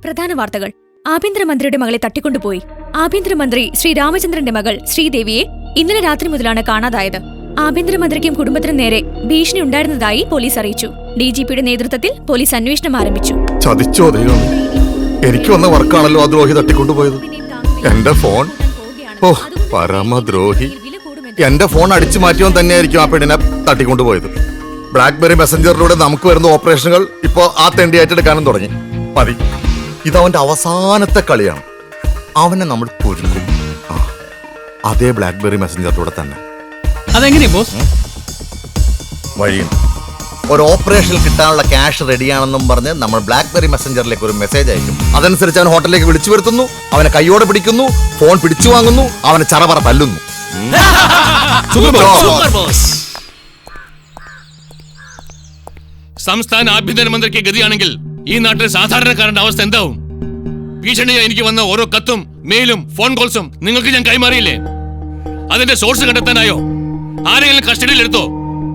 പ്രധാന വാർത്തകൾ. ആഭ്യന്തരമന്ത്രിയുടെ മകളെ തട്ടിക്കൊണ്ടുപോയി. ആഭ്യന്തരമന്ത്രി ശ്രീ രാമചന്ദ്രന്റെ മകൾ ശ്രീദേവിയെ ഇന്നലെ രാത്രി മുതലാണ് കാണാതായത്. ആഭ്യന്തരമന്ത്രിക്കും കുടുംബത്തിനും നേരെ ഭീഷണി ഉണ്ടായിരുന്നതായി പോലീസ് അറിയിച്ചു. ഡിജിപിയുടെ നേതൃത്വത്തിൽ പോലീസ് അന്വേഷണം ആരംഭിച്ചു. ചതിച്ചോ ദൈവം, എനിക്ക് വന്ന വർക്കാണല്ലോ ആ ദ്രോഹി തട്ടിക്കൊണ്ടുപോയത്. എന്റെ ഫോൺ, ഓ പരമദ്രോഹി. എന്റെ ഫോൺ അടിച്ചു മാറ്റിയവൻ തന്നെയായിരിക്കും ആ പെണ്ണിനെ തട്ടിക്കൊണ്ടുപോയത്. ബ്ലാക്ക്ബെറി മെസ്സഞ്ചറിലൂടെ നമുക്ക് വരുന്ന ഓപ്പറേഷനുകൾ ഇപ്പോ ആ തെണ്ടി ഏറ്റെടുക്കാനും തുടങ്ങി. മതി, ഇതവന്റെ അവസാനത്തെ കളിയാണ്. അവനെ നമ്മൾ പൊരുക്കും. അതേ ബ്ലാക്ക്ബെറി മെസ്സഞ്ചറിലൂടെ തന്നെ. അതെങ്ങനെയാ ബോസ്? വഴിയുണ്ട്. ഒരു ഓപ്പറേഷനിൽ കിട്ടാനുള്ള ക്യാഷ് റെഡിയാണെന്നും പറഞ്ഞ് നമ്മൾ ബ്ലാക്ക്ബെറി മെസ്സഞ്ചറിലേക്ക് ഒരു മെസ്സേജ് അയക്കും. അതനുസരിച്ച് അവൻ ഹോട്ടലിലേക്ക് വിളിച്ചു വരുത്തുന്നു, അവനെ കൈയോടെ പിടിക്കുന്നു, ഫോൺ പിടിച്ചു വാങ്ങുന്നു, അവനെ ചറപറ തല്ലുന്നു. സംസ്ഥാന ആഭ്യന്തരമന്ത്രിക്ക് ഗതിയാണെങ്കിൽ ഈ നാട്ടിലെ സാധാരണക്കാരന്റെ അവസ്ഥ എന്താവും? ഭീഷണിയായി എനിക്ക് വന്ന ഓരോ കത്തും മെയിലും ഫോൺ കോൾസും നിങ്ങൾക്ക് ഞാൻ കൈമാറിയില്ലേ? അതിന്റെ സോഴ്സ് കണ്ടെത്താനായോ? ആരെങ്കിലും കസ്റ്റഡിയിൽ എടുത്തോ?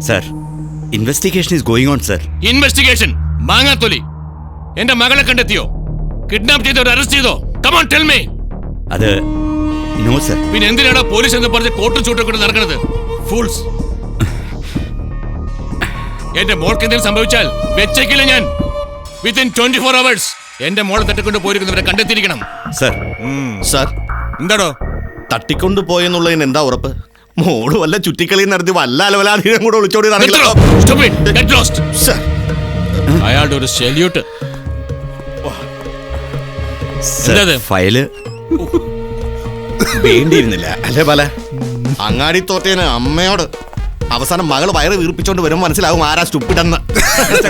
Sir, investigation is going on sir. Investigation മാങ്ങാത്തൊലി. എന്റെ മകളെ കണ്ടെത്തിയോ? കിഡ്നാപ്പ് ചെയ്തവർ അറസ്റ്റ് ചെയ്തോ? Come on tell me. അത് നോ സർ. പിന്നെ എന്തിനാണ് പോലീസ് എന്ന് പറഞ്ഞ് കോട്ടും ചൂട്ടും കൊണ്ട് നടക്കുന്നത്? ഫൂൾസ്. എന്റെ മോൾക്ക് എന്തെങ്കിലും സംഭവിച്ചാൽ വെച്ചേക്കില്ല ഞാൻ. വിത്തിൻ 24 hours എന്റെ മോളെ തട്ടിക്കൊണ്ട് പോയിരിക്കുന്നവരെ കണ്ടെത്തിയിരിക്കണം. സർ. സർ, എന്താടോ? തട്ടിക്കൊണ്ടുപോയെന്നുള്ളതിന് എന്താ ഉറപ്പ്? മോള് വല്ല ചുറ്റിക്കളി നടത്തി വല്ല അലവലാധീനം കൂടെ ഒളിച്ചോടി. അയാളുടെ ഒരു സെല്യൂട്ട്. ഫയല് വേണ്ടിയിരുന്നില്ല അല്ലേ പല? അങ്ങാടി തോറ്റേന് അമ്മയോട് അവസാനം മകള് വയറ് വീർപ്പിച്ചോണ്ട് വരുമ്പോൾ മനസ്സിലാവും ആരാ സ്റ്റുപ്പിഡെന്ന്.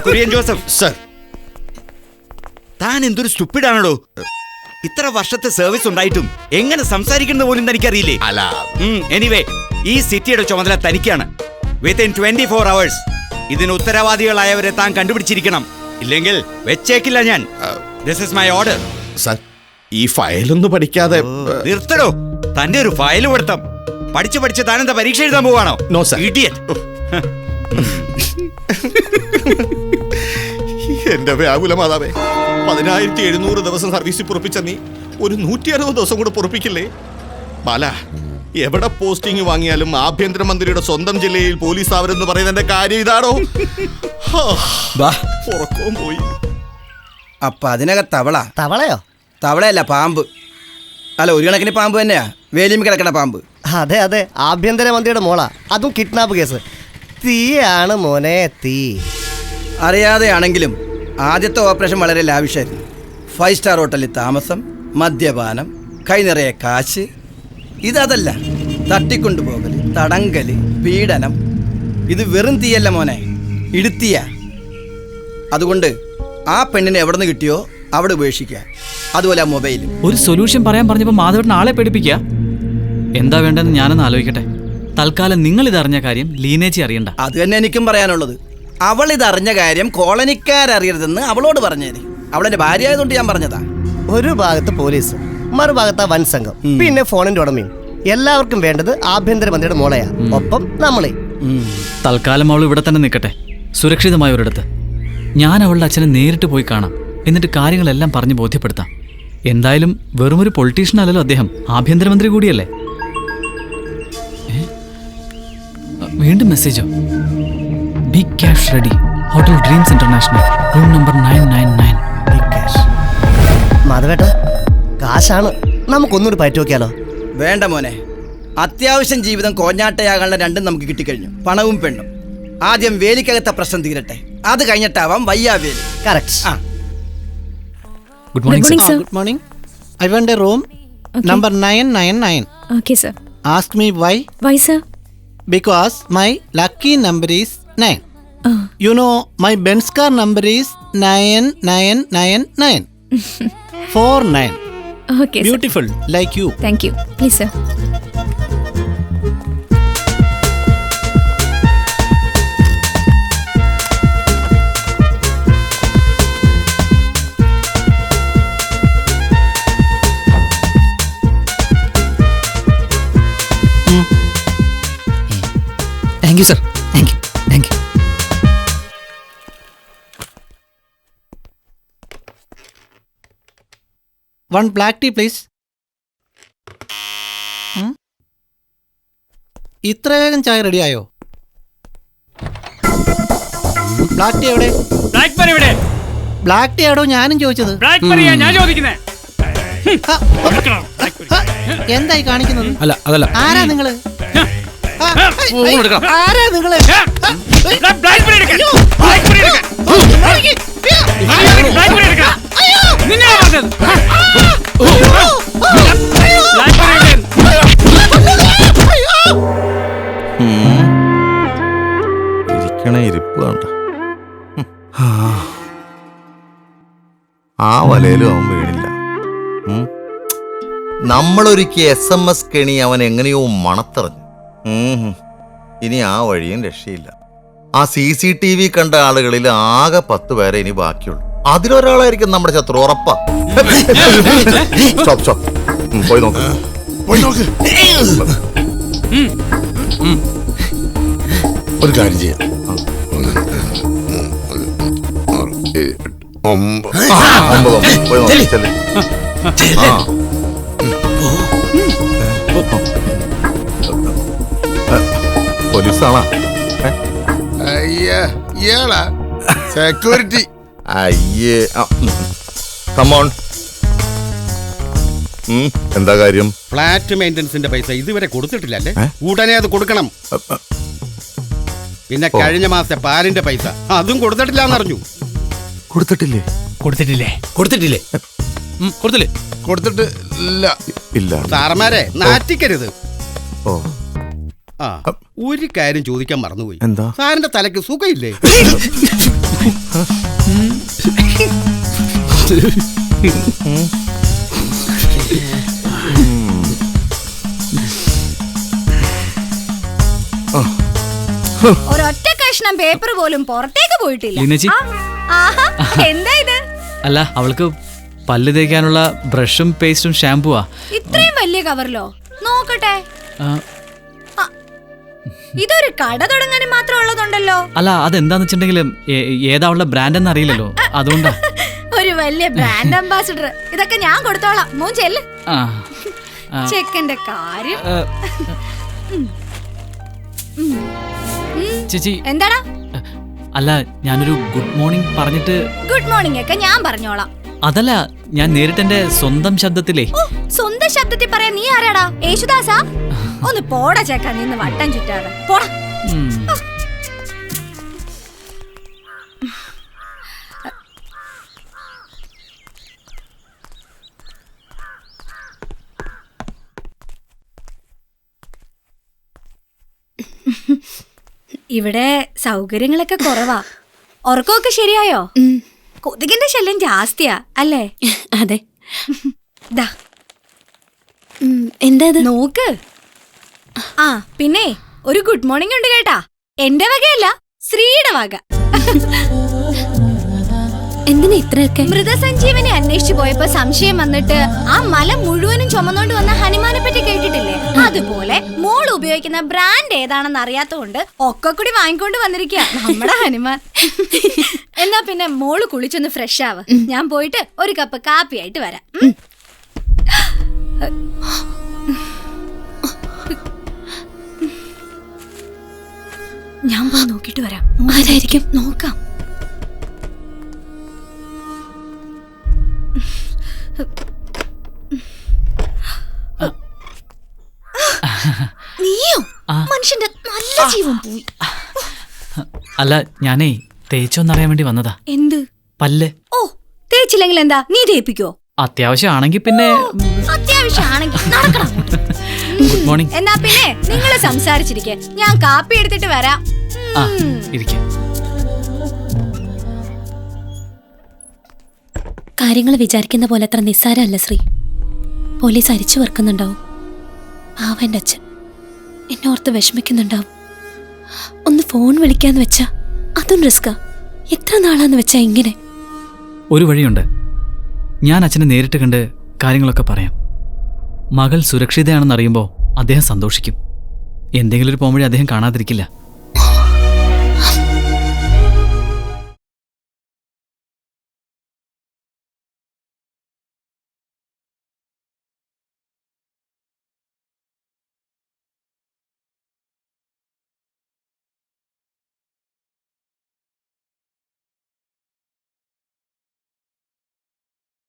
കുര്യൻ ജോസഫ് സർ, താൻ എന്തൊരു സ്റ്റുപ്പിഡാണോ? ഇത്ര വർഷത്തെ സർവീസ് ഉണ്ടായിട്ടും എങ്ങനെ സംസാരിക്കുന്നത് പോലും തനിക്കറിയില്ലേ? അല്ല, എനിവേ, ഈ സിറ്റിയുടെ ചുമതല തനിക്കാണ്. വിത്തിൻ 24 hours ഇതിന് ഉത്തരവാദികളായവരെ താൻ കണ്ടുപിടിച്ചിരിക്കണം. ഇല്ലെങ്കിൽ വെച്ചേക്കില്ല ഞാൻ. This is my order. Sir, ഈ ഫയലൊന്നും പഠിക്കാതെ നിർത്തടോ. തന്റെ ഒരു ഫയൽ കൊടുത്തം പഠിച്ച് താനെന്താ പരീക്ഷ എഴുതാൻ പോവാണോ? No sir. ഇഡിയറ്റ്. എന്റെ വ്യാകുല മാതാവേ, 1700 ദിവസം സർവീസിൽ പൊറപ്പിച്ച നീ ഒരു 160 ദിവസം കൂടെ പൊറപ്പിക്കില്ലേ? ബാല, എവിടെ പോസ്റ്റിംഗ് വാങ്ങിയാലും ആഭ്യന്തരമന്ത്രിയുടെ സ്വന്തം ജില്ലയിൽ പോലീസ് ആവരെന്ന് പറയുന്നതിന്റെ കാര്യം ഇതാണോ? ഉറക്കവും പോയി. അപ്പൊ അതിനകത്ത് തവളയോ? തവളയല്ല, പാമ്പ്. അല്ല, ഒരു കണക്കിന് പാമ്പ് തന്നെയാ, വേലിയും കിടക്കണ പാമ്പ്. അതെ അതെ, ആഭ്യന്തരമന്ത്രിയുടെ മോളാ. അതും കിഡ്നാപ്പ് കേസ്. തീയാണ് മോനെ, തീ. അറിയാതെയാണെങ്കിലും ആദ്യത്തെ ഓപ്പറേഷൻ വളരെ ലാവിഷായിരുന്നു. 5 സ്റ്റാർ ഹോട്ടലിൽ താമസം, മദ്യപാനം, കൈ നിറയെ കാശ്. ഇതല്ല, തട്ടിക്കൊണ്ടുപോകല്, തടങ്കല്, പീഡനം. ഇത് വെറും തീയല്ല മോനെ, ഇടുത്തിയ. അതുകൊണ്ട് ആ പെണ്ണിനെ എവിടെ നിന്ന് കിട്ടിയോ അവിടെ ഉപേക്ഷിക്കുക. അതുപോലെ ആ മൊബൈൽ. ഒരു സൊല്യൂഷൻ പറയാൻ പറഞ്ഞപ്പോൾ മാധവൻ ആളെ പേടിപ്പിക്കുക. എന്താ വേണ്ടെന്ന് ഞാനൊന്ന് ആലോചിക്കട്ടെ. തൽക്കാലം നിങ്ങൾ ഇതറിഞ്ഞ കാര്യം ലീനേച്ചി അറിയണ്ട. അത് തന്നെ എനിക്കും പറയാനുള്ളത്. അവൾ ഇതറിഞ്ഞ കാര്യം കോളനിക്കാരറിയരുതെന്ന് അവളോട് പറഞ്ഞേര്. അവളെന്റെ ഭാര്യ ആയതുകൊണ്ട് ഞാൻ പറഞ്ഞതാ. ഒരു ഭാഗത്ത് പോലീസ്, മറുഭാഗത്ത് വൻ സംഘം, പിന്നെ ഫോണിന്റെ ഉടമയും. എല്ലാവർക്കും വേണ്ടത് ആഭ്യന്തരമന്ത്രിയുടെ മോളെയാ. ഒപ്പം നമ്മളെ. തൽക്കാലം അവൾ ഇവിടെ തന്നെ നിൽക്കട്ടെ, സുരക്ഷിതമായ ഒരിടത്ത്. ഞാൻ അവളുടെ അച്ഛനെ നേരിട്ട് പോയി കാണാം. എന്നിട്ട് കാര്യങ്ങളെല്ലാം പറഞ്ഞ് ബോധ്യപ്പെടുത്താം. എന്തായാലും വെറുമൊരു പൊളിറ്റീഷ്യൻ അല്ലല്ലോ അദ്ദേഹം, ആഭ്യന്തരമന്ത്രി കൂടിയല്ലേ. വീണ്ടും മെസ്സേജോ? Big cash ready, hotel dreams international, room number 999. Big cash. മാധവേട്ട, കാശാണ്. നമുക്കൊന്നൂടി പയറ്റി നോക്കിയാലോ? വേണ്ട മോനെ, അത്യാവശ്യം ജീവിതം കോഞ്ഞാട്ടയാകാനുള്ള രണ്ടും നമുക്ക് കിട്ടിക്കഴിഞ്ഞു, പണവും പെണ്ണും. ആദ്യം വേലിക്കകത്തെ പ്രശ്നം തീരട്ടെ, അത് കഴിഞ്ഞിട്ടാവാം വയ്യാവേലി. Correct. Good morning sir. Good morning. I want a room. Okay. Number 999. Okay, sir. Ask me why? Why, sir? Because my lucky number is 9. Oh. You know, my Benz car number is 9999. 49. Okay, sir. Beautiful, like you. Thank you. Please, sir. Thank you sir. Thank you. Thank you. 1 black tea, please. ഇത്ര വേഗം ചായ റെഡിയായോ? Black tea എവിടെ? Black tea എവിടോ ഞാനും ചോദിച്ചത്. എന്തായി കാണിക്കുന്നത്? അല്ല അതല്ല, ആരാ നിങ്ങള്? ആരാ നിങ്ങള്? ഇരിക്കണ ഇരിപ്പ് വേണ്ട. ആ വലയിലും അവൻ വീണില്ല. നമ്മളൊരുക്കിയ SMS കെണി അവൻ എങ്ങനെയോ മണത്തറിഞ്ഞു. ഇനി ആ വഴിയും രക്ഷയില്ല. ആ CCTV കണ്ട ആളുകളിൽ ആകെ 10 പേരെ ഇനി ബാക്കിയുള്ളൂ. അതിലൊരാളായിരിക്കും നമ്മുടെ ശത്രു, ഉറപ്പാ. പോയി നോക്ക്. ഒരു കാര്യം ചെയ്യാം. 9 പോയി നോക്ക്. ചെല്ല്. പോലീസാണാ? ഇയാളാ സെക്യൂരിറ്റി. അയ്യേ, കമോൺ. എന്താ കാര്യം? ഫ്ലാറ്റ് മെയിൻ്റനൻസിന്റെ പൈസ ഇതുവരെ കൊടുത്തിട്ടില്ല അല്ലേ? ഉടനെ അത് കൊടുക്കണം. പിന്നെ കഴിഞ്ഞ മാസത്തെ പാലിന്റെ പൈസ അതും കൊടുത്തിട്ടില്ല എന്നറിഞ്ഞു. കൊടുത്തിട്ടില്ലേ? കൊടുത്തിട്ടില്ലേ? കൊടുത്തിട്ടില്ല. ഇല്ല. സാറന്മാരെ നാറ്റിക്കരുത്. ഓ, ആ, ഒരു കാര്യം ചോദിക്കാൻ മറന്നുപോയി. എന്താ? സാറിന്റെ തലക്ക് സുഖമില്ലേ? ഒരൊറ്റ കഷ്ണം പേപ്പർ പോലും പുറത്തേക്ക് പോയിട്ടില്ല. ലീനച്ചി? ആഹാ, എന്താ ഇത്? അല്ല, അവൾക്ക് പല്ല് തേക്കാനുള്ള ബ്രഷും പേസ്റ്റും ഷാമ്പുവാ. ഇത്രയും വലിയ കവറിലോ? നോക്കട്ടെ. ഇതൊരു കട തുടങ്ങാൻ മാത്രം ഉള്ളതുണ്ടല്ലോ. അല്ല, അതെന്താന്ന് വെച്ചിട്ടുണ്ടെങ്കിലും ഏതാ ഉള്ള ബ്രാൻഡ് എന്ന് അറിയില്ലല്ലോ, അതുകൊണ്ടാ. ഒരു വലിയ ബ്രാൻഡ് അംബാസിഡർ. ഇതൊക്കെ ഞാൻ കൊടുത്തോളാം. മോൻ ചെല്ല്. ചെക്കന്റെ കാര്യം. ചേച്ചി, എന്താടാ? അല്ല, ഞാനൊരു ഗുഡ് മോർണിംഗ് പറഞ്ഞിട്ട്. ഗുഡ് മോർണിംഗ് ഒക്കെ ഞാൻ പറഞ്ഞോളാം. അതല്ല, ഞാൻ നേരിട്ട് എന്റെ സ്വന്തം ശബ്ദത്തിലേ. സ്വന്തം ശബ്ദത്തിൽ പറയാൻ നീ ആരാടാ? യേശുദാസാ? ഒന്ന് പോടാ ചേക്കാ, നിന്ന് വട്ടം ചുറ്റാതെ പോടാ. ഇവിടെ സൗകര്യങ്ങളൊക്കെ കുറവാ. ഉറക്കമൊക്കെ ശരിയായോ? കൊതുകിന്റെ ശല്യം ജാസ്തിയാ അല്ലേ? അതെ. ദാ എന്താ നോക്ക്. ആ പിന്നെ ഒരു ഗുഡ് മോർണിംഗ് ഉണ്ട് കേട്ടാ. എന്റെ വകയല്ല, ശ്രീയുടെ വക. എന്തിനാ ഇത്രയൊക്കെ? മൃതസഞ്ജീവനെ അന്വേഷിച്ചു പോയപ്പോ സംശയം വന്നിട്ട് ആ മല മുഴുവനും ചുമന്നോണ്ട് വന്ന ഹനുമാനെ പറ്റി കേട്ടിട്ടില്ലേ? അതുപോലെ മോൾ ഉപയോഗിക്കുന്ന ബ്രാൻഡ് ഏതാണെന്ന് അറിയാത്തതുകൊണ്ട് ഒക്കെ കൂടി വാങ്ങിക്കൊണ്ട് വന്നിരിക്കുക നമ്മുടെ ഹനുമാൻ. എന്നാ പിന്നെ മോള് കുളിച്ചൊന്ന് ഫ്രഷ് ആവ്. ഞാൻ പോയിട്ട് ഒരു കപ്പ് കാപ്പി ആയിട്ട് വരാം. ഞാൻ പോയി നോക്കിട്ട് വരാം. ആരായിരിക്കും? നോക്കാം. നീയോ? മനുഷ്യന്റെ നല്ല ജീവൻ പോയി. അല്ല, ഞാനേ തേച്ചോന്നറിയാൻ വേണ്ടി വന്നതാ. എന്ത്? പല്ല്. ഓ, തേച്ചില്ലെങ്കിൽ എന്താ? നീ തേപ്പിക്കോ? അത്യാവശ്യമാണെങ്കിൽ പിന്നെ. അത്യാവശ്യമാണെങ്കിൽ നടക്കണം. Good morning. എന്നാ പിന്നെ നിങ്ങൾ സംസാരിച്ചിരിക്കെ, ഞാൻ കാപ്പി എടുത്തിട്ട് വരാം. ഇരിക്കാം. കാര്യങ്ങൾ വിചാരിക്കുന്ന പോലെ അത്ര നിസ്സാരമല്ല ശ്രീ. പോലീസ് അരിച്ചു വെറുക്കുന്നുണ്ടാവും. പാവന്റെ അച്ഛൻ എന്നോർത്ത് വിഷമിക്കുന്നുണ്ടാവും. ഒന്ന് ഫോൺ വിളിക്കാന്ന് വെച്ചാ അതും റിസ്കാ. എത്ര നാളാന്ന് വെച്ചാ ഇങ്ങനെ. ഒരു വഴിയുണ്ട്. ഞാൻ അച്ഛനെ നേരിട്ട് കണ്ട് കാര്യങ്ങളൊക്കെ പറയാം. മകൾ സുരക്ഷിതയാണെന്ന് അറിയുമ്പോൾ അദ്ദേഹം സന്തോഷിക്കും. എന്തെങ്കിലും ഒരു പോംവഴി അദ്ദേഹം കാണാതിരിക്കില്ല.